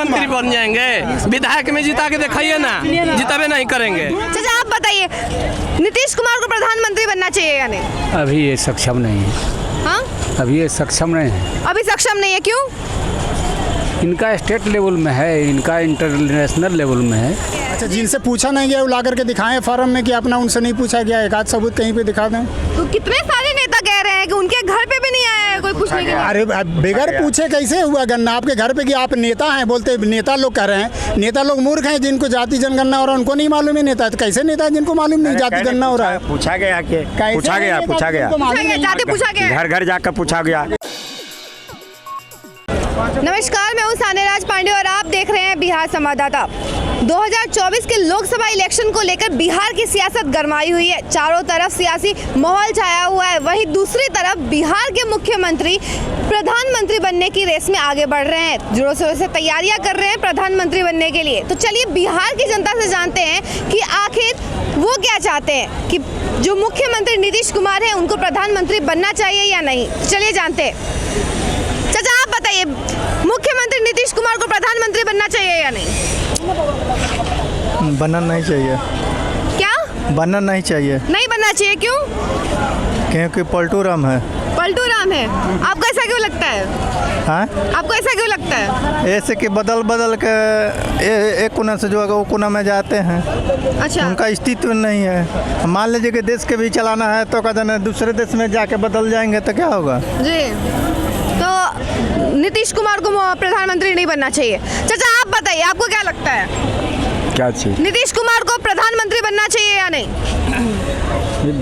प्रधानमंत्री बन जाएंगे? विधायक में जिता के दिखाइए ना, जितावे नहीं करेंगे। चाचा आप बताइए, नीतीश कुमार को प्रधानमंत्री बनना चाहिए या नहीं? अभी ये सक्षम नहीं है। हाँ, अभी ये सक्षम नहीं है। अभी सक्षम नहीं है, क्यों? इनका स्टेट लेवल में है, इनका इंटरनेशनल लेवल में है। अच्छा, जिनसे पूछा नहीं गया वो ला करके दिखाएं फॉर्म में कि अपना उनसे नहीं पूछा गया, एक आध सबूत कहीं पे दिखा दें। तो कितने सारे नेता कह रहे हैं कि उनके घर पे भी नहीं आया है कोई पूछने के लिए। अरे बगैर पूछे कैसे हुआ गणना आपके घर पे कि आप नेता हैं? बोलते नेता लोग कह रहे हैं, नेता लोग मूर्ख हैं जिनको जाति जनगणना हो रहा है उनको नहीं मालूम है नेता। तो कैसे नेता है जिनको मालूम नहीं जाति गणना हो रहा है? पूछा गया कि पूछा गया जाते पूछा गया, घर घर जाकर पूछा गया। नमस्कार, मैं हूँ सानेराज पांडे और आप देख रहे हैं बिहार संवाददाता। 2024 के लोकसभा इलेक्शन को लेकर बिहार की सियासत गरमाई हुई है। चारों तरफ सियासी माहौल छाया हुआ है। वहीं दूसरी तरफ बिहार के मुख्यमंत्री प्रधानमंत्री बनने की रेस में आगे बढ़ रहे हैं, जोरों शोरों से तैयारियां कर रहे हैं प्रधानमंत्री बनने के लिए। तो चलिए बिहार की जनता से जानते हैं कि आखिर वो क्या चाहते हैं, कि जो मुख्यमंत्री नीतीश कुमार है उनको प्रधानमंत्री बनना चाहिए या नहीं। चलिए जानते हैं। चाचा आप बताइए, मुख्यमंत्री नीतीश कुमार को प्रधानमंत्री बनना चाहिए या नहीं? बनना नहीं चाहिए। क्या बनना नहीं चाहिए? नहीं बनना चाहिए, क्यों? क्योंकि पलटू राम है। पलटू राम है, आपको ऐसा क्यों लगता है? हाँ, आपको ऐसा क्यों लगता है? ऐसे कि बदल बदल के एक कोना से जो है वो कोना में जाते हैं। अच्छा, उनका अस्तित्व नहीं है। मान लीजिए कि देश के भी चलाना है तो क्या जाने दूसरे देश में जाके बदल जाएंगे तो क्या होगा जी। तो नीतीश कुमार को प्रधानमंत्री नहीं बनना चाहिए। चाचा आप बताइए, आपको क्या लगता है, क्या चीज? नीतीश कुमार को प्रधानमंत्री बनना चाहिए या नहीं?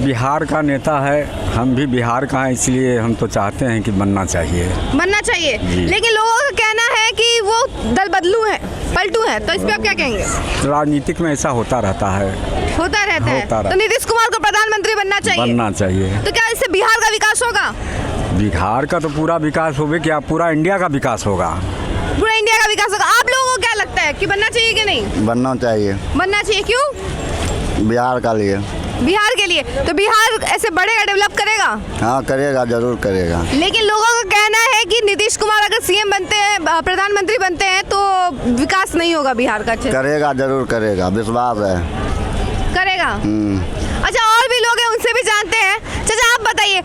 बिहार का नेता है, हम भी बिहार का हैं, इसलिए हम तो चाहते हैं कि बनना चाहिए। बनना चाहिए, लेकिन लोगों का कहना है कि वो दल बदलू है, पलटू है, तो इस पे आप क्या कहेंगे? राजनीतिक में ऐसा होता रहता है। होता रहता है। होता तो नीतीश कुमार को प्रधानमंत्री बनना चाहिए। बनना चाहिए। तो क्या इससे बिहार का विकास होगा? बिहार का तो पूरा विकास होगा, क्या पूरा इंडिया का विकास होगा? पूरा इंडिया का विकास होगा। आप लोगों को क्या लगता है कि बनना चाहिए कि नहीं? बनना चाहिए। बनना चाहिए, क्यों? बिहार का लिए। बिहार के लिए। तो बिहार ऐसे बढ़ेगा, डेवलप करेगा? हाँ करेगा, जरूर करेगा। लेकिन लोगों का कहना है कि नीतीश कुमार अगर सीएम बनते हैं, प्रधानमंत्री बनते हैं, तो विकास नहीं होगा बिहार का। करेगा, जरूर करेगा, विश्वास है। करेगा। अच्छा, और भी लोग हैं, उनसे भी जानते हैं। चाचा आप बताइए,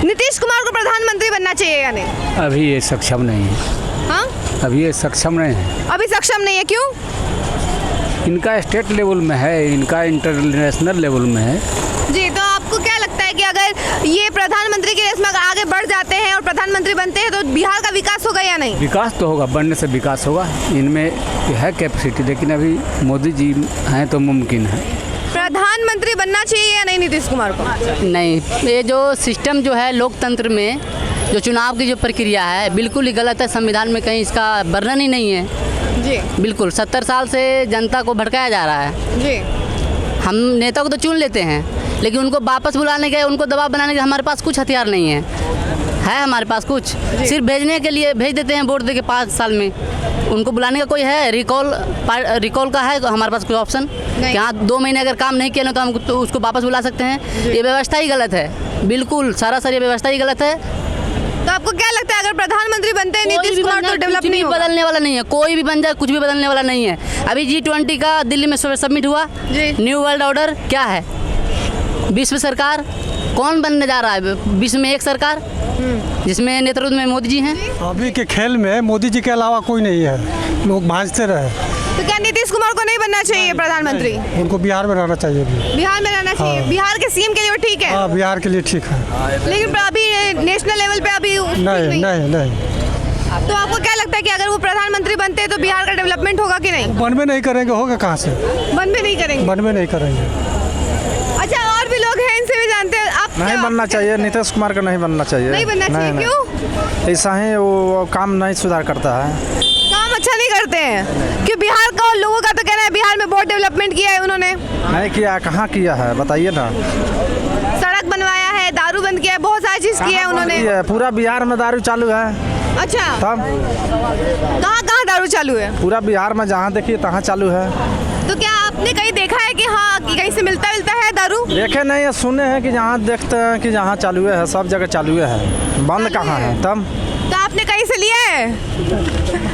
नीतीश कुमार को प्रधानमंत्री बनना चाहिए या नहीं? अभी ये सक्षम नहीं है। हाँ, अभी ये सक्षम नहीं है। अभी सक्षम नहीं है, क्यों? इनका स्टेट लेवल में है, इनका इंटरनेशनल लेवल में है। जी, तो आपको क्या लगता है कि अगर ये प्रधानमंत्री की रेस में आगे बढ़ जाते हैं और प्रधानमंत्री बनते हैं तो बिहार का विकास होगा या नहीं? विकास तो होगा, बनने से विकास होगा। इनमें है कैपेसिटी, लेकिन अभी मोदी जी हैं तो मुमकिन है। प्रधानमंत्री बनना चाहिए या नहीं नीतीश कुमार को? नहीं, ये जो सिस्टम जो है लोकतंत्र में जो चुनाव की जो प्रक्रिया है बिल्कुल ही गलत है। संविधान में कहीं इसका वर्णन ही नहीं है। जी बिल्कुल 70 साल से जनता को भड़काया जा रहा है। जी, हम नेता को तो चुन लेते हैं, लेकिन उनको वापस बुलाने के, उनको दबाव बनाने के हमारे पास कुछ हथियार नहीं है हमारे पास कुछ, सिर्फ भेजने के लिए भेज देते हैं वोट दे के 5 साल में। उनको बुलाने का कोई है? रिकॉल का है हमारे पास कोई ऑप्शन? कि हाँ 2 महीने अगर काम नहीं किया ना तो हम तो उसको वापस बुला सकते हैं। ये व्यवस्था ही गलत है, बिल्कुल सरासर ये व्यवस्था ही गलत है। तो आपको क्या लगता है अगर प्रधानमंत्री बनते हैं नीतीश कुमार तो डेवलप नहीं होगा? बदलने वाला नहीं है, कोई भी बन जाए कुछ भी बदलने वाला नहीं है। अभी G20 का दिल्ली में सबमिट हुआ, न्यू वर्ल्ड ऑर्डर क्या है? विश्व सरकार कौन बनने जा रहा है? विश्व में एक सरकार जिसमें नेतृत्व में मोदी जी हैं। अभी के खेल में मोदी जी के अलावा कोई नहीं है, लोग भांजते रहे। तो क्या नीतीश कुमार को नहीं बनना चाहिए प्रधानमंत्री? उनको बिहार में रहना चाहिए। बिहार में रहना चाहिए। बिहार के सीएम के लिए वो ठीक है? हाँ, बिहार के लिए ठीक है, लेकिन अभी नेशनल लेवल पे अभी नहीं। तो आपको क्या लगता है कि अगर वो प्रधानमंत्री बनते हैं तो बिहार का डेवलपमेंट होगा कि नहीं? बनबे नहीं करेंगे, होगा कहाँ से? बनबे नहीं करेंगे। बनबे नहीं करेंगे। अच्छा, और भी लोग हैं, इनसे भी जानते हैं। आप नहीं बनना चाहिए, नीतीश कुमार का नहीं बनना चाहिए। नहीं बनना चाहिए, क्यों? ऐसा ही वो काम नहीं सुधार करता है, काम अच्छा नहीं करते हैं। क्यों? बिहार का लोगों का तो कहना है बिहार में बहुत डेवलपमेंट किया है उन्होंने। नहीं किया, कहाँ किया है बताइए ना। सड़क बनवाया है, दारू बंद किया है, बहुत सारी चीज की है उन्होंने। पूरा बिहार में दारू चालू है। अच्छा, तब कहाँ कहाँ दारू चालू है? पूरा बिहार में जहाँ देखिए तहाँ चालू है। तो क्या आपने कहीं देखा है कि हाँ कि कहीं से मिलता है दारू? देखे नहीं है, सुने हैं कि जहाँ देखते हैं कि जहाँ चालू है, सब जगह चालू है, बंद कहाँ है? तब तो आपने कहीं कहीं से लिया है?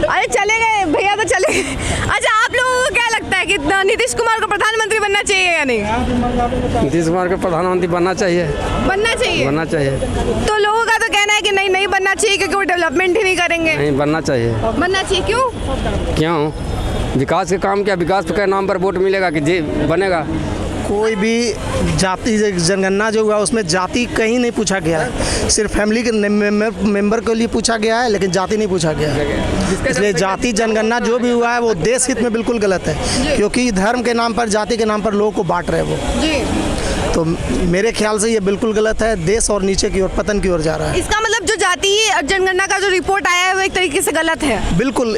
अरे चले गए भैया तो चले गए। अच्छा, आप लोगों को क्या लगता है कि नीतीश कुमार को प्रधानमंत्री बनना चाहिए या नहीं? नीतीश कुमार को प्रधानमंत्री बनना चाहिए। बनना चाहिए। बनना चाहिए। तो लोगों का तो कहना है कि नहीं नहीं बनना चाहिए क्योंकि वो डेवलपमेंट ही नहीं करेंगे। नहीं, बनना चाहिए। बनना चाहिए क्यों? क्यों? विकास के काम क्या, विकास के नाम पर वोट मिलेगा कि जी बनेगा? कोई भी जाति जनगणना जो हुआ उसमें जाति कहीं नहीं पूछा गया है, सिर्फ फैमिली के मेंबर के लिए पूछा गया है, लेकिन जाति नहीं पूछा गया है। इसलिए जाति जनगणना जो भी हुआ है वो देश हित में बिल्कुल गलत है, क्योंकि धर्म के नाम पर, जाति के नाम पर लोगों को बांट रहे हैं वो। जी। तो मेरे ख्याल से ये बिल्कुल गलत है, देश और नीचे की ओर, पतन की ओर जा रहा है। इसका मतलब जो जाति जनगणना का जो रिपोर्ट आया है वो एक तरीके से गलत है। बिल्कुल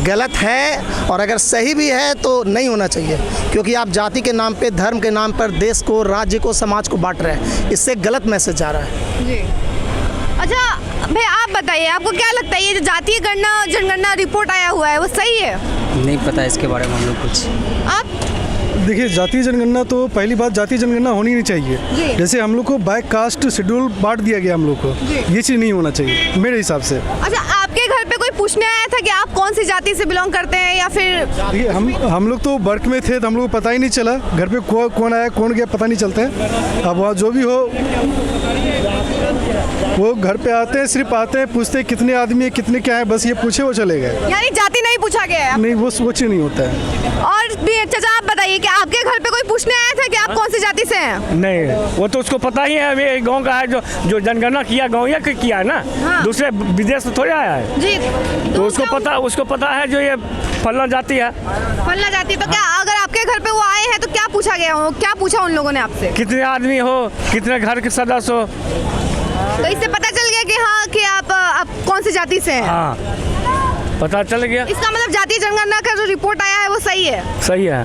गलत है, और अगर सही भी है तो नहीं होना चाहिए, क्योंकि आप जाति के नाम पे, धर्म के नाम पर देश को, राज्य को, समाज को बांट रहे हैं। इससे गलत मैसेज जा रहा है। जी। अच्छा भाई, आप बताइए, आपको क्या लगता है ये जो जातीय जनगणना रिपोर्ट आया हुआ है वो सही है? नहीं पता इसके बारे में हम लोग कुछ। आप देखिए, जातीय जनगणना तो पहली बात, जातीय जनगणना होनी नहीं चाहिए। जैसे हम लोग को बाय कास्ट शेड्यूल बांट दिया गया हम लोग को, ये चीज़ नहीं होना चाहिए मेरे हिसाब से। अच्छा, आपके घर पे कोई पूछने आया था कि आप कौन सी जाति से बिलोंग करते हैं या फिर? देखिए, हम लोग तो वर्क में थे तो हम लोग को पता ही नहीं चला, घर पे कौन आया कौन गया पता नहीं चलता है। अब वहाँ जो भी हो, वो घर पे आते हैं, सिर्फ आते हैं, पूछते हैं कितने आदमी है, कितने क्या है, बस ये पूछे वो चले गए। यानी जाति नहीं पूछा गया है? नहीं, वो चीज़ नहीं होता है। और भी चाचा, आप बताइए कि आपके घर पे कोई पूछने आया था कि आप कौन सी जाति से हैं? नहीं, वो तो उसको पता ही है, अभी गांव का है, जो जनगणना किया गाँव या किया है ना। हाँ। दूसरे विदेश से थोड़ा आया है जी। तो उसको पता है जो ये फलना जाति है। फलना जाति। तो क्या अगर आपके घर पे वो आए हैं तो क्या पूछा गया हो, क्या पूछा उन लोगों ने आपसे? कितने आदमी हो, कितने घर के सदस्य हो। तो इससे पता चल गया कि हाँ कि आप कौन सी जाति से हैं? हाँ, पता चल गया। इसका मतलब जातीय जनगणना का जो रिपोर्ट आया है वो सही है? सही है।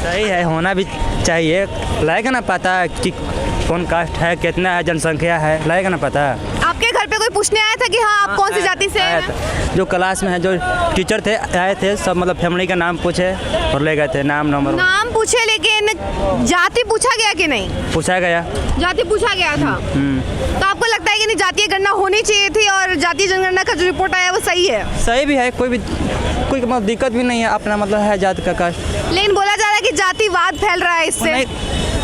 सही है, होना भी चाहिए। लगेगा ना पता कि कौन कास्ट है, कितना है, जनसंख्या है, लगेगा ना पता। आपके घर पे कोई पूछने आया था कि हाँ आप कौन सी जाति से हैं? जो क्लास में है, जो टीचर थे, आए थे सब, मतलब फैमिली का नाम पूछे और ले गए थे, नाम नंबर। नाम पूछे, लेकिन जाति पूछा गया कि नहीं? पूछा गया। जाति पूछा गया था। तो आपको लगता है कि नहीं जातीय गणना होनी चाहिए थी और जातीय जनगणना का जो रिपोर्ट आया वो सही है? सही भी है, कोई मतलब दिक्कत भी नहीं है, अपना मतलब है जाति का कास्ट। लेकिन बोला जा रहा है कि जातिवाद फैल रहा है इससे।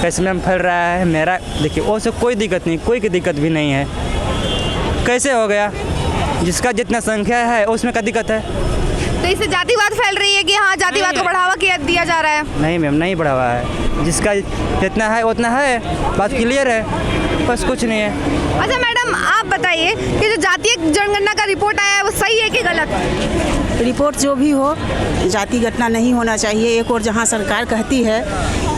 कैसे में फैल रहा है? मेरा देखिए, वो से कोई दिक्कत नहीं, कोई की दिक्कत भी नहीं है। कैसे हो गया? जिसका जितना संख्या है उसमें क्या दिक्कत है? तो इससे जातिवाद फैल रही है कि हाँ जातिवाद को बढ़ावा दिया जा रहा है? नहीं मैम, नहीं बढ़ावा है, जिसका जितना है उतना है, बात क्लियर है, बस कुछ नहीं है। अच्छा मैडम, आप बताइए कि जो जातीय जनगणना का रिपोर्ट आया है वो सही है कि गलत है? रिपोर्ट जो भी हो, जाति गणना नहीं होना चाहिए। एक और जहां सरकार कहती है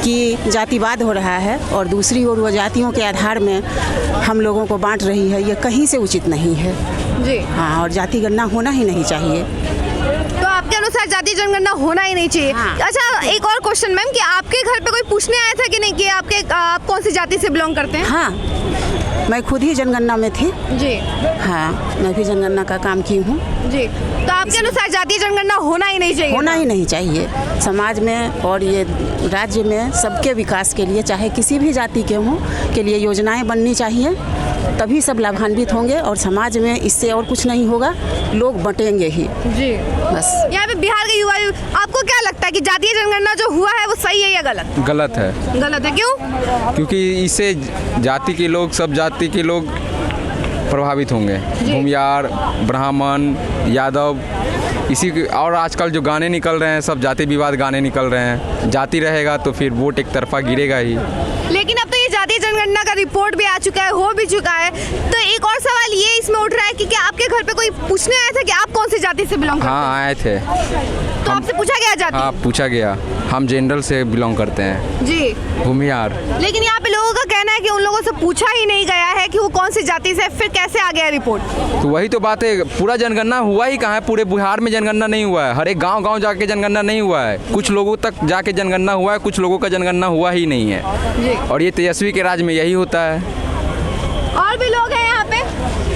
कि जातिवाद हो रहा है और दूसरी ओर वो जातियों के आधार में हम लोगों को बांट रही है, ये कहीं से उचित नहीं है जी। हाँ, और जाति गणना होना ही नहीं चाहिए। तो आपके अनुसार जातीय जनगणना होना ही नहीं चाहिए? हाँ। अच्छा, एक और क्वेश्चन मैम, कि आपके घर पे कोई पूछने आया था कि नहीं कि आप कौन सी जाति से बिलोंग करते हैं? हाँ, मैं खुद ही जनगणना में थी जी। हाँ, मैं भी जनगणना का काम की हूँ जी। तो आपके अनुसार जातीय जनगणना होना ही नहीं चाहिए? होना ही नहीं चाहिए। समाज में और ये राज्य में सबके विकास के लिए, चाहे किसी भी जाति के हों, के लिए योजनाएं बननी चाहिए, तभी सब लाभान्वित होंगे और समाज में इससे और कुछ नहीं होगा, लोग बटेंगे ही जी। बस। यहाँ पे बिहार के युवा, आपको क्या लगता है कि जातीय जनगणना जो हुआ है वो सही है या गलत? गलत है। गलत है, क्यों? क्योंकि इससे जाति के लोग, सब जाति के लोग प्रभावित होंगे। भूमियार, ब्राह्मण, यादव, इसी और आजकल जो गाने निकल रहे हैं सब जाति विवाद गाने निकल रहे हैं। जाति रहेगा तो फिर वोट एक तरफा गिरेगा ही। लेकिन अब तो ये जातीय जनगणना का रिपोर्ट भी आ चुका है, हो भी चुका है, तो एक और सवाल ये इसमें उठ रहा है कि क्या आपके घर पे कोई पूछने आया था कि आप कौन सी जाति से बिलोंग करते हैं? हाँ, आए थे। तो आपसे पूछा गया जाति? हाँ, पूछा गया। हम जनरल से बिलोंग करते हैं जी, भूमियार। लेकिन यहाँ पे लोगों का कहना है कि उन लोगों से पूछा ही नहीं गया है कि वो कौन सी जाति से, फिर कैसे आ गया रिपोर्ट? तो वही तो बात है, पूरा जनगणना हुआ ही कहाँ है? पूरे बिहार में जनगणना नहीं हुआ है, हर एक गांव जाके जनगणना नहीं हुआ है। कुछ लोगों तक जाके जनगणना हुआ है, कुछ लोगों का जनगणना हुआ ही नहीं है। और ये तेजस्वी के राज में यही होता है। और भी लोग हैं यहाँ पे,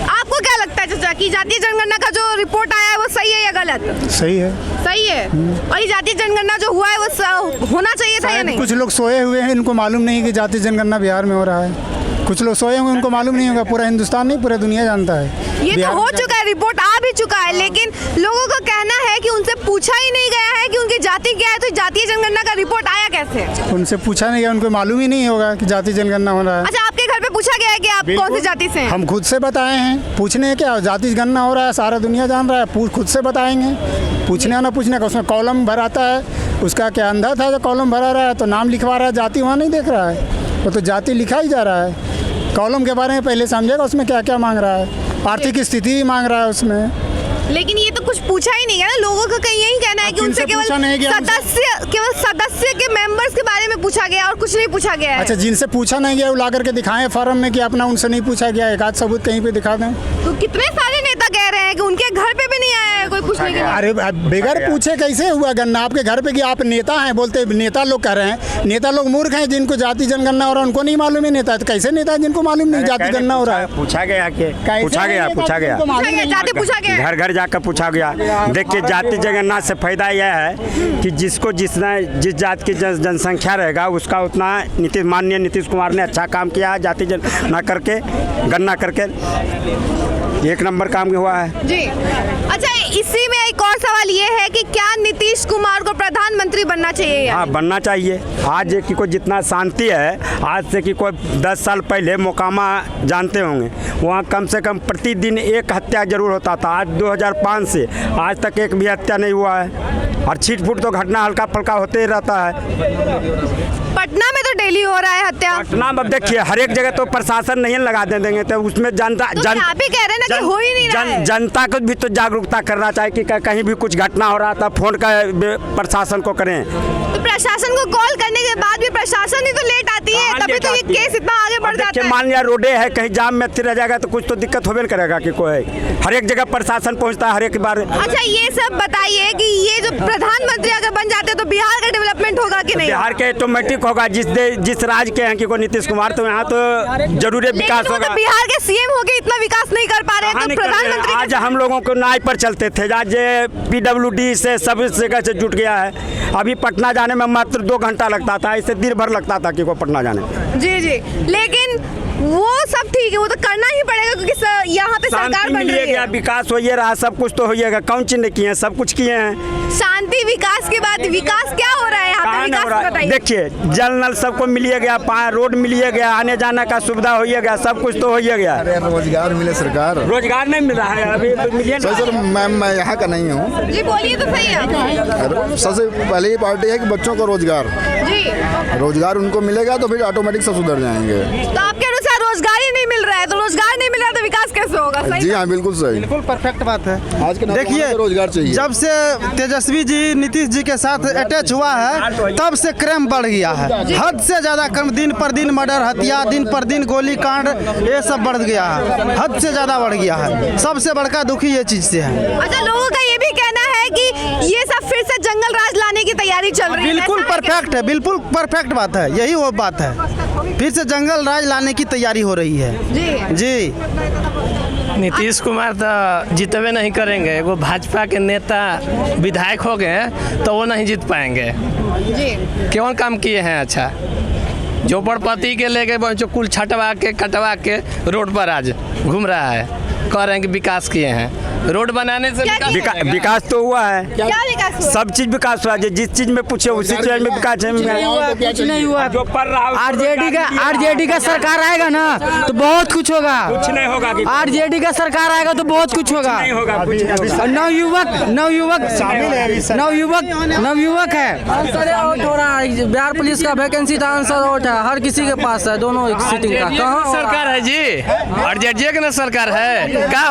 आपको क्या लगता है चाचा कि जातीय जनगणना का जो रिपोर्ट आया है वो सही है या गलत? सही है। सही है। और ये जातीय जनगणना जो हुआ है वो होना चाहिए था या नहीं? कुछ लोग सोए हुए हैं, इनको मालूम नहीं कि जातीय जनगणना बिहार में हो रहा है। कुछ लोग सोए होंगे, उनको मालूम नहीं होगा। पूरा हिंदुस्तान नहीं, पूरा दुनिया जानता है। ये तो हो चुका है, रिपोर्ट आ भी चुका है, लेकिन लोगों का कहना है कि उनसे पूछा ही नहीं गया है कि उनकी जाति क्या है, तो जातीय जनगणना का रिपोर्ट आया कैसे? उनसे पूछा नहीं गया, उनको मालूम ही नहीं होगा कि जाति जनगणना हो रहा है। अच्छा, आपके घर पे पूछा गया है कि आप कौन सी जाति से हैं? हम खुद से बताए हैं। पूछने क्या, जाति जनगणना हो रहा है, सारा दुनिया जान रहा है, खुद से बताएंगे। पूछने ना पूछने का, उसमें कॉलम भराता है, उसका क्या अंधा था जो कॉलम भरा रहा है, तो नाम लिखवा रहा है, जाति वहाँ नहीं देख रहा है, वो तो जाति लिखा ही जा रहा है। कॉलम के बारे में पहले समझेगा उसमें क्या क्या मांग रहा है, आर्थिक स्थिति भी मांग रहा है उसमें। लेकिन ये तो कुछ पूछा ही नहीं गया ना। लोगों का कहीं यही कहना है कि उनसे केवल सदस्य के मेंबर्स के बारे में पूछा गया और कुछ नहीं पूछा गया है। अच्छा, जिनसे पूछा नहीं गया वो ला करके दिखाएं फॉर्म में कि अपना उनसे नहीं पूछा गया, एक आध सबूत कहीं पे दिखा दें। तो कितने सारे नेता कह रहे हैं कि उनके घर पे भी नहीं आया है कोई पूछने के लिए। अरे बगैर पूछे कैसे हुआ गणना? आपके घर पे कि आप नेता हैं, बोलते नेता लोग कह रहे हैं, नेता लोग मूर्ख हैं, जिनको जाति जनगणना हो रहा है उनको नहीं मालूम है नेता, तो कैसे नेता है जिनको मालूम नहीं जाति जनगणना हो रहा है? पूछा गया, जाति पूछा गया, घर घर जाकर पूछा गया। देखिए, जाति जनगणना से फायदा यह है कि जिसको जिस जाति की जनसंख्या रहेगा उसका उतना माननीय नीतीश कुमार ने अच्छा काम किया है। जाति जनगणना करके, गणना करके एक नंबर काम हुआ है जी। अच्छा, इसी में एक और सवाल ये है कि क्या नीतीश कुमार को प्रधानमंत्री बनना चाहिए? हाँ, बनना चाहिए। आज की कोई जितना शांति है, आज से कि कोई 10 साल पहले मोकामा जानते होंगे, वहाँ कम से कम प्रतिदिन एक हत्या जरूर होता था। आज 2005 से आज तक एक भी हत्या नहीं हुआ है, और छिट फुट तो घटना हल्का फुल्का होते ही रहता है। पटना में तो डेली हो रहा है हत्या। पटना में देखिए, हर एक जगह तो प्रशासन नहीं लगा देंगे, तो उसमें जनता आप ही कह रहे हैं ना कि हो ही नहीं रहा है। जनता को भी तो जागरूकता करना चाहिए कि कहीं भी कुछ घटना हो रहा था फोन का प्रशासन को करें। तो प्रशासन को कॉल करने के बाद भी प्रशासन ही तो लेट आती है, तभी तो ये केस इतना आगे बढ़ जाता है। मान लिया रोडे है, कहीं जाम में रह जाएगा तो कुछ तो दिक्कत होबे करेगा कि कोई हर एक जगह प्रशासन पहुंचता है हर एक बार। अच्छा, ये सब बताइए कि ये जो प्रधानमंत्री अगर बन जाते हैं तो बिहार का डेवलपमेंट होगा कि नहीं? बिहार के ऑटोमेटिक होगा। जिस राज्य के हैं कि कोई नीतीश कुमार, तो यहाँ तो जरूर विकास होगा। तो बिहार के सीएम होके इतना विकास नहीं कर पा रहे हैं, तो प्रधानमंत्री आज हम लोगों को नाव पर चलते थे, आज PWD से सब जगह से जुट गया है। अभी पटना जाने में मात्र 2 घंटा लगता था, इससे दिन भर लगता था कि को पटना जाने में। जी जी, लेकिन वो सब ठीक है, वो तो करना ही पड़ेगा क्योंकि यहाँ पे सरकार बन रही है। विकास हो रहा, सब कुछ तो होइएगा। कौन चीज नहीं किए हैं, सब कुछ किए हैं। शांति विकास के बाद विकास क्या हो रहा है यहाँ पे? विकास बताइए। देखिए, जल नल सबको मिलिए गया, रोड मिलिए गया, आने जाने का सुविधा होइए गया, सब कुछ तो होइए गया। रोजगार मिले, सरकार रोजगार नहीं मिल रहा है अभी। सर मैं यहाँ का नहीं हूँ जी, बोलिए तो सही है। सबसे पहले ही पार्टी है कि बच्चों को रोजगार उनको मिलेगा तो फिर ऑटोमेटिक सब सुधर जाएंगे। तो आपके अनुसार रोजगार ही नहीं मिल रहा है, तो रोजगार नहीं मिल रहा तो विकास कैसे होगा? सही जी हाँ, बिल्कुल सही, बिल्कुल परफेक्ट बात है। आज के देखिए, रोजगार चाहिए। जब से तेजस्वी जी नीतीश जी के साथ अटैच हुआ है, तब से क्राइम बढ़ गया है। हद से ज्यादा क्राइम, दिन पर दिन मर्डर, हत्या, दिन पर दिन गोली कांड, ये सब बढ़ गया है, हद से ज्यादा बढ़ गया है। सबसे बड़का दुखी ये चीज से है। अच्छा, लोगों का ये भी कहना है कि ये सब फिर से जंगल राज लाने की तैयारी चल रही है। बिल्कुल परफेक्ट है, बिल्कुल परफेक्ट बात है, यही वो बात है। फिर से जंगल राज लाने की तैयारी हो रही है। जी। नीतीश कुमार तो जीतवे नहीं करेंगे। वो भाजपा के नेता विधायक हो गए तो वो नहीं जीत पाएंगे जी। कौन काम किए हैं? अच्छा, झोपड़पट्टी के लेके जो कुल छटवा के कटवा के रोड पर आज घूम रहा है, कह रहे हैं कि विकास किए हैं। रोड बनाने से विकास तो हुआ है। क्या विकास हुआ? सब चीज विकास हुआ है, जिस चीज में पूछे उसी चीज में विकास है। कुछ नहीं हुआ। जो पढ़ रहा आरजेडी का सरकार आएगा ना तो बहुत कुछ होगा। कुछ नहीं होगा। आरजेडी का सरकार आएगा तो बहुत कुछ होगा। नवयुवक है। बिहार पुलिस का वैकेंसी का आंसर आउट है, हर किसी के पास है, दोनों सीटिंग का। कहाँ सरकार है जी? आरजेडी की ना सरकार है। क्या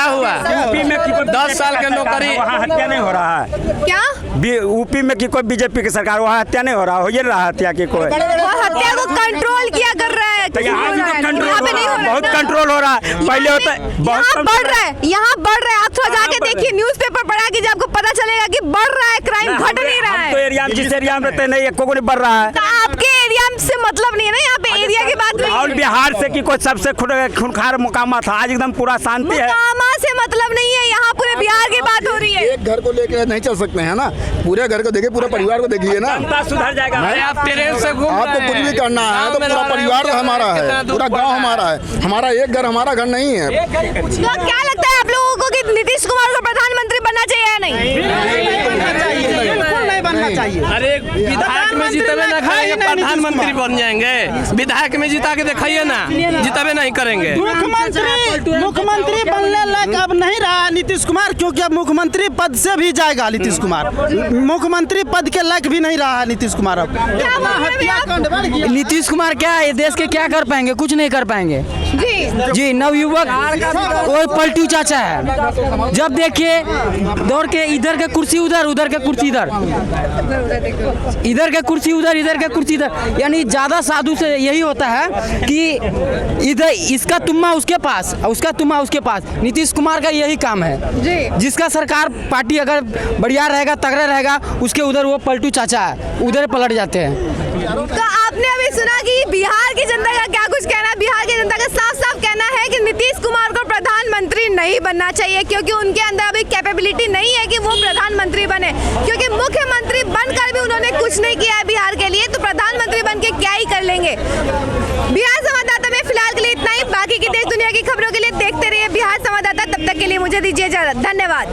हुआ? यूपी में 10 साल के नौकरी, वहाँ हत्या नहीं हो रहा है। क्या यूपी में की कोई बीजेपी की सरकार, वहाँ हत्या नहीं हो रहा, हो ये रहा हत्या की कोई। हत्या को कंट्रोल किया कर रहा है। बहुत कंट्रोल हो रहा है। पहले होता है, यहाँ बढ़ रहा है, यहाँ बढ़ रहा है। आप थोड़ा जाके देखिए, न्यूज़पेपर पढ़ा कीजिए, आपको पता चलेगा कि बढ़ रहा है, क्राइम घट नहीं रहा है। तो एरिया में, जिस एरिया में रहते नहीं, को नहीं बढ़ रहा है। आपके एरिया से मतलब नहीं है ना, यहाँ पे एरिया की बात नहीं। और बिहार से की कोई सबसे खूंखार मुकामा था, आज एकदम पूरा शांति है। मुकामा से मतलब नहीं है, यहाँ पूरे बिहार की बात हो रही है। एक घर को लेकर नहीं चल सकते हैं ना, पूरे घर को देखिए, पूरे परिवार को देखिए ना। सुधर जाएगा। अरे आप ट्रेन से घूम आपको कुछ भी करना है तो पूरा परिवार हमारा है, पूरा गांव हमारा है, हमारा एक घर हमारा घर नहीं है। तो क्या लगता है आप लोगों को कि नीतीश कुमार को प्रधानमंत्री बनना चाहिए या नहीं? नहीं बनना चाहिए। अरे विधायक में जितने ना खाएंगे प्रधानमंत्री बन जाएंगे, विधायक में जिता के दिखाइए ना, जितने नहीं करेंगे। मुख्यमंत्री बनने लायक अब नहीं रहा नीतीश कुमार, क्योंकि अब मुख्यमंत्री पद से भी जाएगा नीतीश कुमार, मुख्यमंत्री पद के लायक भी नहीं रहा नीतीश कुमार अब। नीतीश कुमार क्या है, देश के क्या कर पाएंगे, कुछ नहीं कर पाएंगे जी। नवयुवक वो पलटू चाचा है, जब देखिए दौड़ के इधर के कुर्सी उधर, उधर के कुर्सी इधर, इधर के कुर्सी उधर, इधर के कुर्सी इधर, यानी ज़्यादा साधु से यही होता है कि इधर इसका तुम्मा उसके पास, उसका तुम्मा उसके पास। नीतीश कुमार का यही काम है, जिसका सरकार पार्टी अगर बढ़िया रहेगा, तगड़ा रहेगा, उसके उधर वो पलटू चाचा है, उधर पलट जाते हैं। तो आपने अभी सुना कि बिहार की जनता का क्या कुछ कहना है। बिहार की जनता का साफ साफ कहना है कि नीतीश कुमार को प्रधानमंत्री नहीं बनना चाहिए, क्योंकि उनके अंदर अभी कैपेबिलिटी नहीं है कि वो प्रधानमंत्री बने, क्योंकि मुख्यमंत्री बनकर भी उन्होंने कुछ नहीं किया है बिहार के लिए, तो प्रधानमंत्री बन के क्या ही कर लेंगे। बिहार संवाददाता में फिलहाल के लिए इतना ही। बाकी की देश दुनिया की खबरों के लिए देखते रहिए बिहार संवाददाता। तब तक के लिए मुझे दीजिए इजाजत। धन्यवाद।